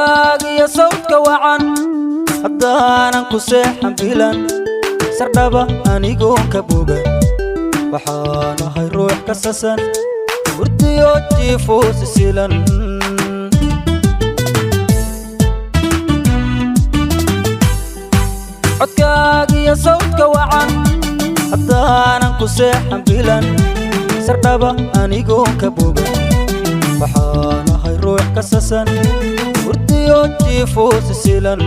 codkaagiyo sawdka wacan haddaanan ku seexan bilan sardhaba anigoon ka bogan waxaan ahay ruux ka sasan hurdiyo jiifo sisilan codkaagiyo sawdka wacan haddaanan ku seexan bilan sardhaba anigoon ka bogan waxaan ahay ruux ka sasan hurdiyo jiifo sisilan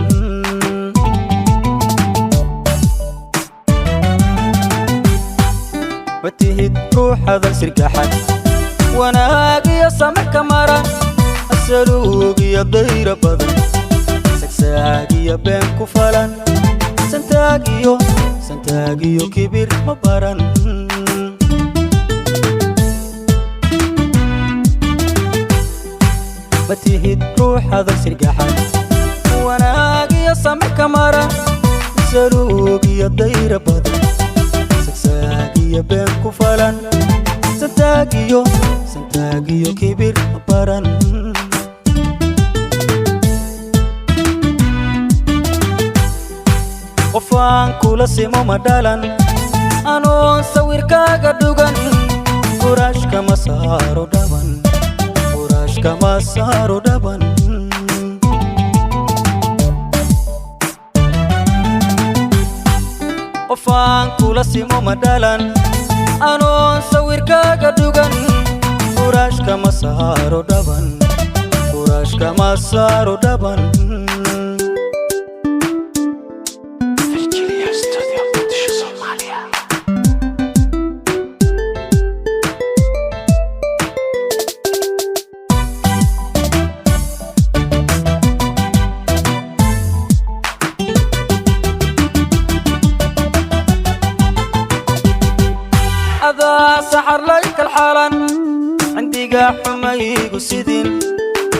matihid ruuxada sirgaxan wanaagiyo samax ka maran asaluugiyo dayra badan sagsaagiyo been ku falan santaagiyo kibir ma baran matihid ruuxada sirgaxan wanaagiyo samax ka maran asaluugiyo dayra badan sagsaagiyo been ku falan santaagiyo kibir ma baran qofaan kula simo ma dhalan anoon sawirkaaga dhugan furaashka ma saaro dhaban qofaan kula simo ma dhalan anoon sawirkaaga dhugan furaashka ma saaro dhaban سحر ليك الحالن عندي حميق وسدين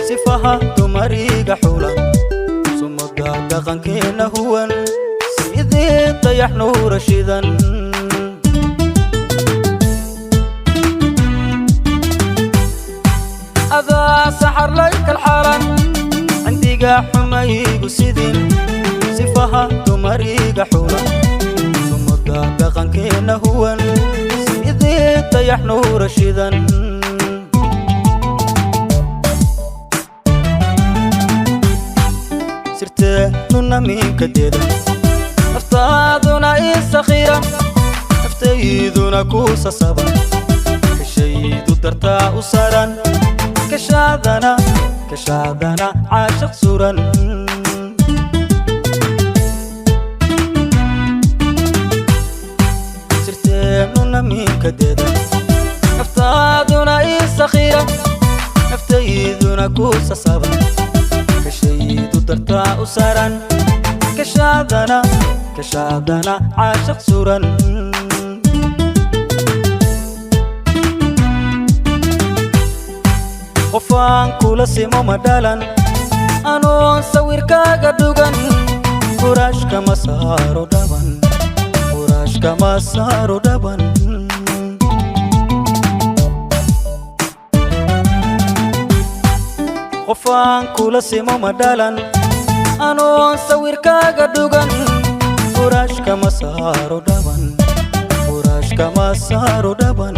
صفها تمريق حولا ثم دقن كينا هون سيدي طيح نور رشيدا هذا سحر ليك الحالن عندي حميق وسدين صفها تمريق حولا ثم دقن كينا هون طيح نور رشيدا سرت نونا من كديدا أفتادنا إسخيرا أفتيدنا كوسا صبا كشيد درتا أسرا كشادنا عاشق سورا سرت نونا من كديدا أفتادنا إسخيرا أفتيدنا كوسا صبا كشيد درتا أسرا كشادنا عاشق سورا qofaan kula simo ma dhalan anoon sawirkaaga dhugan furaashka ma saaro dhaban qofaan kula simo ma dhalan anoon sawirkaaga dhugan furaashka ma saaro dhaban